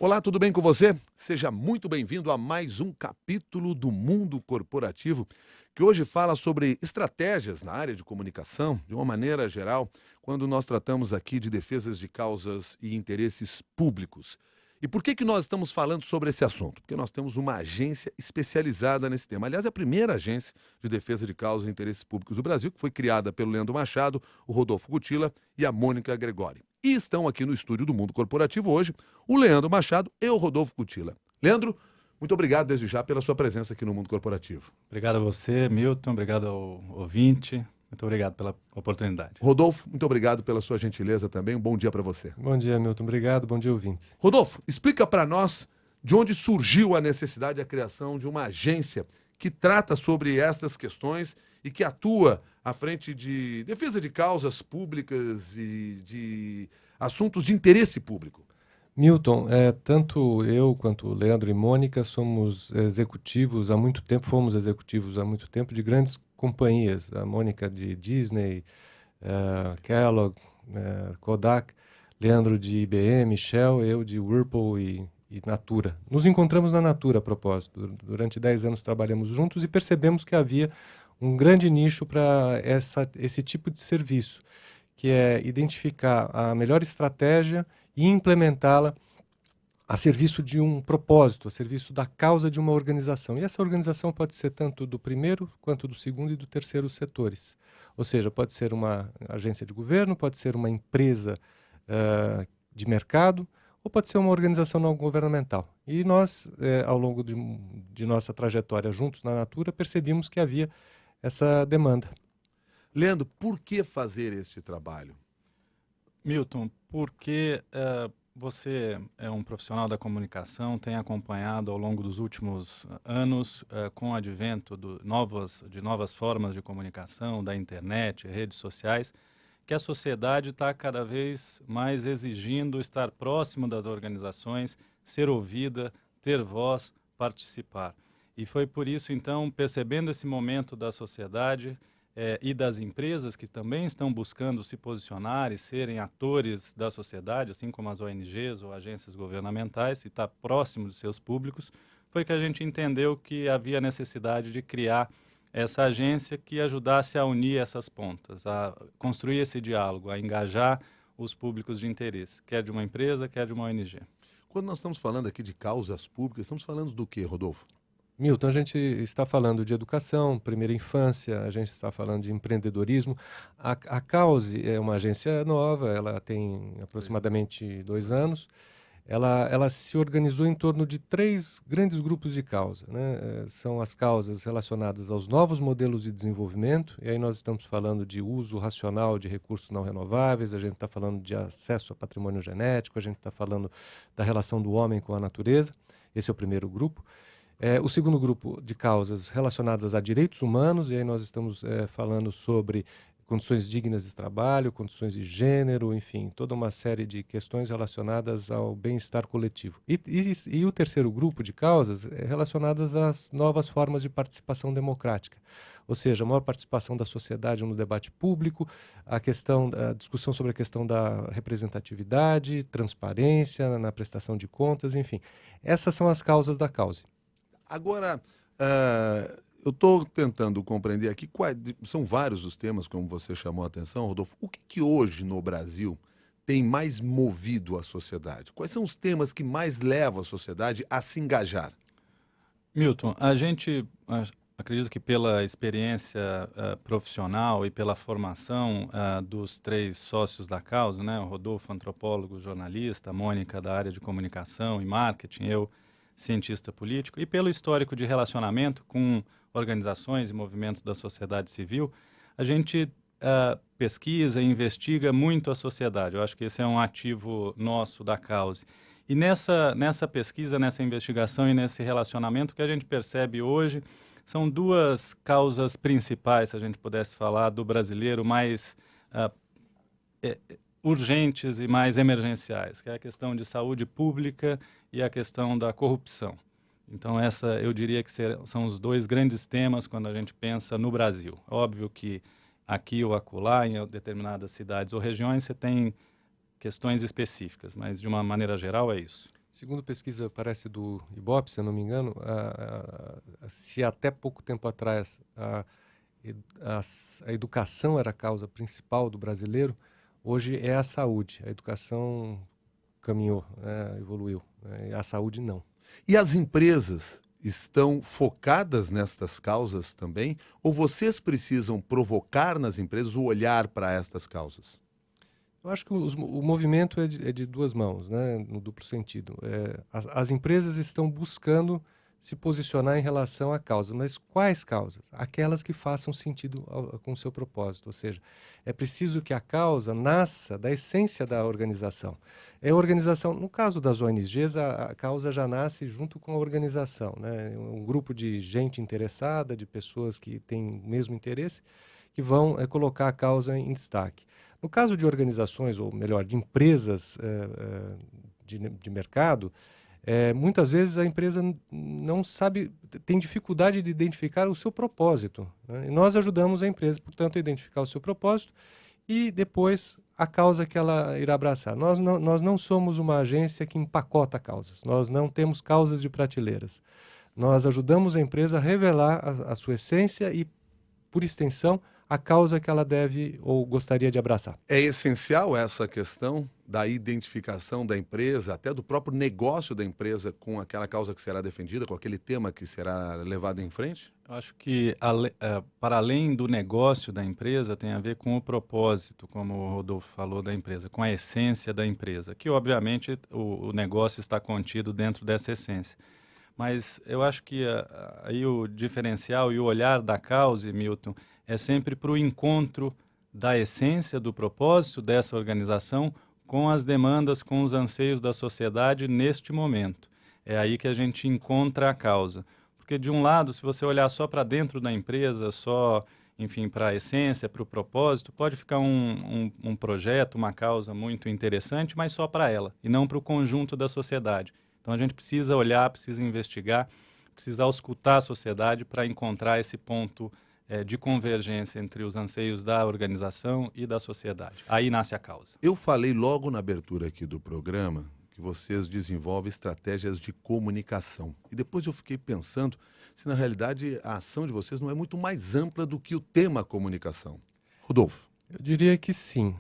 Olá, tudo bem com você? Seja muito bem-vindo a mais um capítulo do Mundo Corporativo, que hoje fala sobre estratégias na área de comunicação, de uma maneira geral, quando nós tratamos aqui de defesas de causas e interesses públicos. E por que nós estamos falando sobre esse assunto? Porque nós temos uma agência especializada nesse tema. Aliás, é a primeira agência de defesa de causas e interesses públicos do Brasil, que foi criada pelo Leandro Machado, o Rodolfo Gutilla e a Mônica Gregori. E estão aqui no estúdio do Mundo Corporativo hoje o Leandro Machado e o Rodolfo Gutilla. Leandro, muito obrigado desde já pela sua presença aqui no Mundo Corporativo. Obrigado a você, Milton, obrigado ao ouvinte, muito obrigado pela oportunidade. Rodolfo, muito obrigado pela sua gentileza também, um bom dia para você. Bom dia, Milton, obrigado, bom dia, ouvintes. Rodolfo, explica para nós de onde surgiu a necessidade da criação de uma agência que trata sobre estas questões e que atua à frente de defesa de causas públicas e de assuntos de interesse público. Milton, tanto eu quanto o Leandro e Mônica somos executivos há muito tempo, fomos executivos há muito tempo de grandes companhias. A Mônica de Disney, Kellogg, Kodak, Leandro de IBM, Shell, eu de Whirlpool e Natura. Nos encontramos na Natura, a propósito. Durante 10 anos trabalhamos juntos e percebemos que havia um grande nicho para esse tipo de serviço, que é identificar a melhor estratégia e implementá-la a serviço de um propósito, a serviço da causa de uma organização. E essa organização pode ser tanto do primeiro, quanto do segundo e do terceiro setores. Ou seja, pode ser uma agência de governo, pode ser uma empresa de mercado, ou pode ser uma organização não governamental. E nós, ao longo de nossa trajetória juntos na Natura, percebimos que havia essa demanda. Leandro, por que fazer este trabalho? Milton, porque você é um profissional da comunicação, tem acompanhado ao longo dos últimos anos, com o advento de novas formas de comunicação, da internet, redes sociais, que a sociedade está cada vez mais exigindo estar próximo das organizações, ser ouvida, ter voz, participar. E foi por isso, então, percebendo esse momento da sociedade e das empresas que também estão buscando se posicionar e serem atores da sociedade, assim como as ONGs ou agências governamentais, e estar próximo de seus públicos, foi que a gente entendeu que havia necessidade de criar essa agência que ajudasse a unir essas pontas, a construir esse diálogo, a engajar os públicos de interesse, quer de uma empresa, quer de uma ONG. Quando nós estamos falando aqui de causas públicas, estamos falando do quê, Rodolfo? Milton, a gente está falando de educação, primeira infância, a gente está falando de empreendedorismo. A Cause é uma agência nova, ela tem aproximadamente 2 anos. Ela se organizou em torno de 3 grandes grupos de causa, né? São as causas relacionadas aos novos modelos de desenvolvimento, e aí nós estamos falando de uso racional de recursos não renováveis, a gente está falando de acesso a patrimônio genético, a gente está falando da relação do homem com a natureza. Esse é o primeiro grupo. O segundo grupo de causas relacionadas a direitos humanos, e aí nós estamos falando sobre condições dignas de trabalho, condições de gênero, enfim, toda uma série de questões relacionadas ao bem-estar coletivo. E o terceiro grupo de causas é relacionadas às novas formas de participação democrática, ou seja, a maior participação da sociedade no debate público, a discussão sobre a questão da representatividade, transparência na prestação de contas, enfim. Essas são as causas da Cause. Agora, eu estou tentando compreender aqui, são vários os temas, como você chamou a atenção, Rodolfo. O que hoje no Brasil tem mais movido a sociedade? Quais são os temas que mais levam a sociedade a se engajar? Milton, a gente acredita que pela experiência profissional e pela formação dos 3 sócios da causa, né, o Rodolfo, antropólogo, jornalista, a Mônica, da área de comunicação e marketing, eu, cientista político, e pelo histórico de relacionamento com organizações e movimentos da sociedade civil, a gente pesquisa e investiga muito a sociedade. Eu acho que esse é um ativo nosso da causa. E nessa pesquisa, nessa investigação e nesse relacionamento, que a gente percebe hoje são 2 causas principais, se a gente pudesse falar, do brasileiro mais urgentes e mais emergenciais, que é a questão de saúde pública e a questão da corrupção. Então eu diria que são os 2 grandes temas quando a gente pensa no Brasil. Óbvio que aqui ou acolá, em determinadas cidades ou regiões, você tem questões específicas, mas de uma maneira geral é isso. Segundo pesquisa, parece do Ibope, se eu não me engano, se até pouco tempo atrás a educação era a causa principal do brasileiro, hoje é a saúde. A educação caminhou, evoluiu, e a saúde não. E as empresas estão focadas nestas causas também? Ou vocês precisam provocar nas empresas o olhar para estas causas? Eu acho que o movimento é de duas mãos, né, no duplo sentido. As empresas estão buscando se posicionar em relação à causa, mas quais causas? Aquelas que façam sentido com o seu propósito, ou seja, é preciso que a causa nasça da essência da organização. É a organização, no caso das ONGs, a causa já nasce junto com a organização, né? Um grupo de gente interessada, de pessoas que têm o mesmo interesse, que vão colocar a causa em destaque. No caso de organizações, ou melhor, de empresas de mercado, muitas vezes a empresa não sabe, tem dificuldade de identificar o seu propósito, né? E nós ajudamos a empresa, portanto, a identificar o seu propósito e depois a causa que ela irá abraçar. Nós não somos uma agência que empacota causas, nós não temos causas de prateleiras. Nós ajudamos a empresa a revelar a sua essência e, por extensão, a causa que ela deve ou gostaria de abraçar. É essencial essa questão da identificação da empresa, até do próprio negócio da empresa com aquela causa que será defendida, com aquele tema que será levado em frente? Eu acho que, para além do negócio da empresa, tem a ver com o propósito, como o Rodolfo falou, da empresa, com a essência da empresa, que, obviamente, o negócio está contido dentro dessa essência. Mas eu acho que aí o diferencial e o olhar da causa, Milton, é sempre para o encontro da essência, do propósito dessa organização com as demandas, com os anseios da sociedade neste momento. É aí que a gente encontra a causa. Porque, de um lado, se você olhar só para dentro da empresa, só, enfim, para a essência, para o propósito, pode ficar um projeto, uma causa muito interessante, mas só para ela, e não para o conjunto da sociedade. Então, a gente precisa olhar, precisa investigar, precisa auscultar a sociedade para encontrar esse ponto de convergência entre os anseios da organização e da sociedade. Aí nasce a causa. Eu falei logo na abertura aqui do programa que vocês desenvolvem estratégias de comunicação. E depois eu fiquei pensando se, na realidade, a ação de vocês não é muito mais ampla do que o tema comunicação. Rodolfo. Eu diria que sim.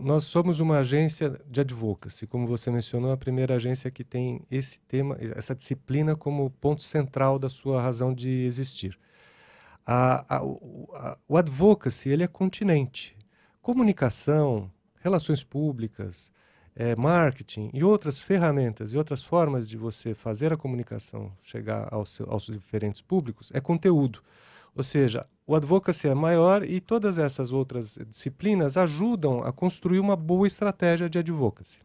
Nós somos uma agência de advocacy, como você mencionou, a primeira agência que tem esse tema, essa disciplina como ponto central da sua razão de existir. O advocacy, ele é continente. Comunicação, relações públicas, marketing e outras ferramentas e outras formas de você fazer a comunicação chegar aos diferentes públicos é conteúdo. Ou seja, o advocacy é maior e todas essas outras disciplinas ajudam a construir uma boa estratégia de advocacy.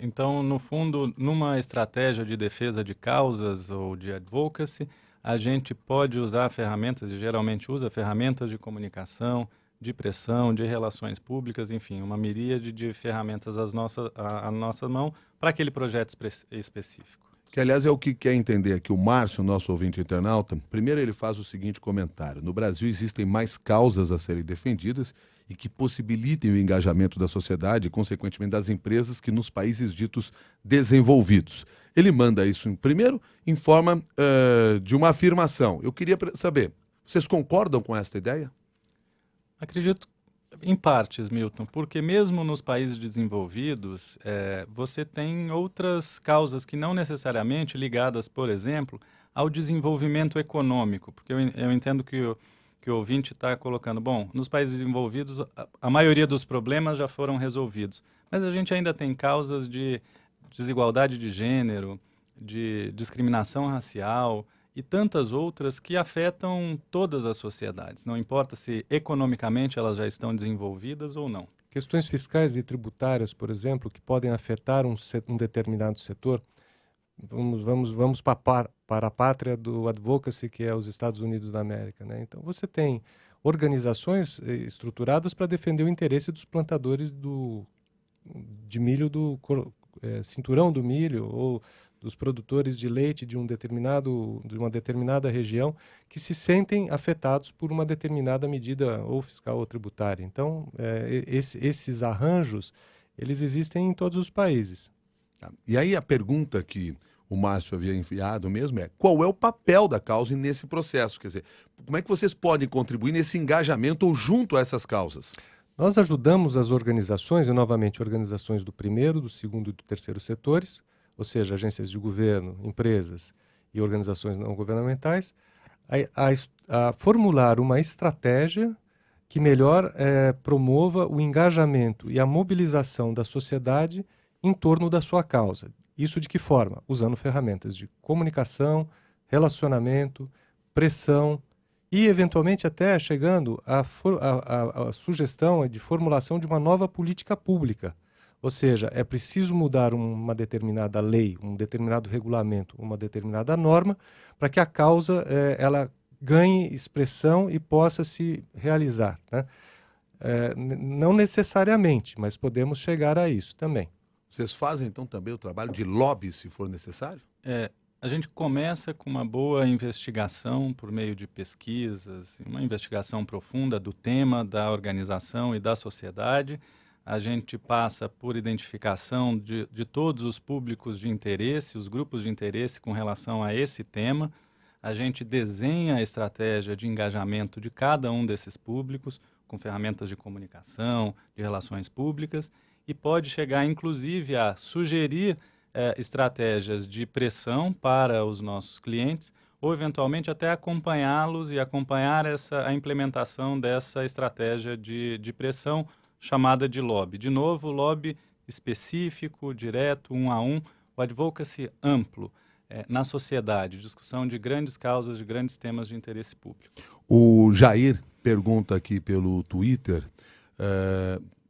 Então, no fundo, numa estratégia de defesa de causas ou de advocacy, a gente pode usar ferramentas, e geralmente usa ferramentas de comunicação, de pressão, de relações públicas, enfim, uma miríade de ferramentas à nossa mão para aquele projeto específico. Que, aliás, é o que quer entender aqui o Márcio, nosso ouvinte internauta. Primeiro ele faz o seguinte comentário: no Brasil existem mais causas a serem defendidas e que possibilitem o engajamento da sociedade e, consequentemente, das empresas que nos países ditos desenvolvidos. Ele manda isso, primeiro, em forma de uma afirmação. Eu queria saber, vocês concordam com esta ideia? Acredito em partes, Milton, porque mesmo nos países desenvolvidos, você tem outras causas que não necessariamente ligadas, por exemplo, ao desenvolvimento econômico, porque eu entendo que o ouvinte está colocando, bom, nos países desenvolvidos a maioria dos problemas já foram resolvidos, mas a gente ainda tem causas de desigualdade de gênero, de discriminação racial e tantas outras que afetam todas as sociedades, não importa se economicamente elas já estão desenvolvidas ou não. Questões fiscais e tributárias, por exemplo, que podem afetar um determinado setor. Vamos para a pátria do advocacy, que é os Estados Unidos da América, né? Então, você tem organizações estruturadas para defender o interesse dos plantadores de milho, cinturão do milho, ou dos produtores de leite de uma determinada região, que se sentem afetados por uma determinada medida ou fiscal ou tributária. Então, esses arranjos, eles existem em todos os países. Tá. E aí a pergunta que o Márcio havia enviado mesmo é: qual é o papel da causa nesse processo? Quer dizer, como é que vocês podem contribuir nesse engajamento ou junto a essas causas? Nós ajudamos as organizações, e novamente organizações do primeiro, do segundo e do terceiro setores, ou seja, agências de governo, empresas e organizações não governamentais, a formular uma estratégia que melhor promova o engajamento e a mobilização da sociedade em torno da sua causa. Isso de que forma? Usando ferramentas de comunicação, relacionamento, pressão e, eventualmente, até chegando à sugestão de formulação de uma nova política pública. Ou seja, é preciso mudar uma determinada lei, um determinado regulamento, uma determinada norma, para que a causa ela ganhe expressão e possa se realizar, né? Não necessariamente, mas podemos chegar a isso também. Vocês fazem, então, também o trabalho de lobby, se for necessário? A gente começa com uma boa investigação por meio de pesquisas, uma investigação profunda do tema, da organização e da sociedade. A gente passa por identificação de todos os públicos de interesse, os grupos de interesse com relação a esse tema. A gente desenha a estratégia de engajamento de cada um desses públicos, com ferramentas de comunicação, de relações públicas, e pode chegar, inclusive, a sugerir estratégias de pressão para os nossos clientes, ou, eventualmente, até acompanhá-los e acompanhar a implementação dessa estratégia de pressão, chamada de lobby. De novo, lobby específico, direto, um a um, o advocacy amplo na sociedade, discussão de grandes causas, de grandes temas de interesse público. O Jair pergunta aqui pelo Twitter,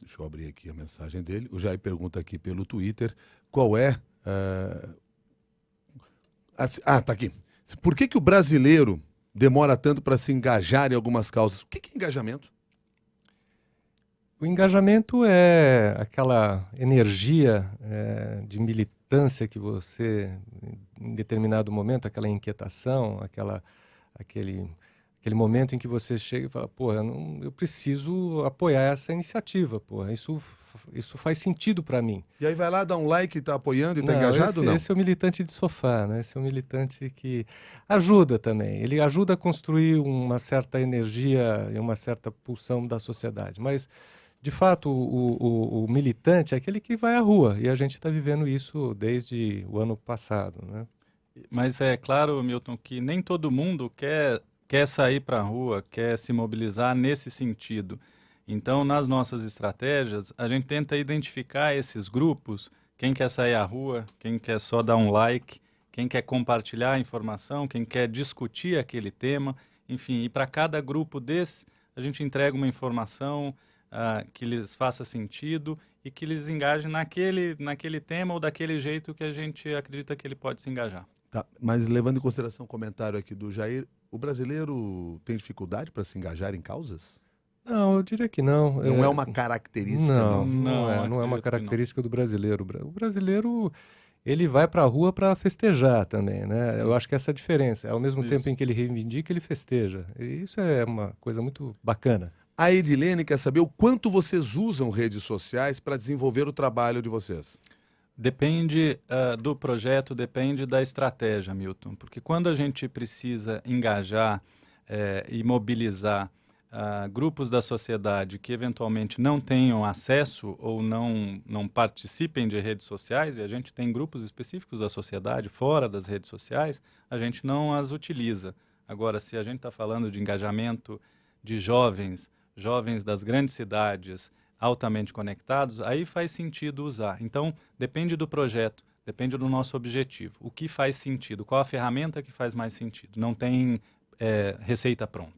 deixa eu abrir aqui a mensagem dele, o Jair pergunta aqui pelo Twitter, qual é... tá aqui. Por que o brasileiro demora tanto para se engajar em algumas causas? O que é engajamento? O engajamento é aquela energia de militância que você, em determinado momento, aquela inquietação, aquele momento em que você chega e fala, eu preciso apoiar essa iniciativa, isso faz sentido para mim. E aí vai lá, dá um like, está apoiando e está engajado? Esse é o militante de sofá, né? Esse é o militante que ajuda também. Ele ajuda a construir uma certa energia e uma certa pulsão da sociedade, mas... De fato, o militante é aquele que vai à rua, e a gente está vivendo isso desde o ano passado, né? Mas é claro, Milton, que nem todo mundo quer sair para a rua, quer se mobilizar nesse sentido. Então, nas nossas estratégias, a gente tenta identificar esses grupos, quem quer sair à rua, quem quer só dar um like, quem quer compartilhar a informação, quem quer discutir aquele tema, enfim, e para cada grupo desse, a gente entrega uma informação que lhes faça sentido e que lhes engaje naquele tema ou daquele jeito que a gente acredita que ele pode se engajar. Tá, mas levando em consideração o comentário aqui do Jair, o brasileiro tem dificuldade para se engajar em causas? Não, eu diria que não. Não é uma característica nossa? Não é uma característica do brasileiro. O brasileiro, ele vai para a rua para festejar também, né? Eu acho que essa é a diferença. Ao mesmo tempo em que ele reivindica, ele festeja. E isso é uma coisa muito bacana. A Edilene quer saber o quanto vocês usam redes sociais para desenvolver o trabalho de vocês. Depende do projeto, depende da estratégia, Milton. Porque quando a gente precisa engajar e mobilizar grupos da sociedade que eventualmente não tenham acesso ou não participem de redes sociais, e a gente tem grupos específicos da sociedade fora das redes sociais, a gente não as utiliza. Agora, se a gente está falando de engajamento de jovens das grandes cidades altamente conectados, aí faz sentido usar. Então, depende do projeto, depende do nosso objetivo. O que faz sentido? Qual a ferramenta que faz mais sentido? Não tem receita pronta.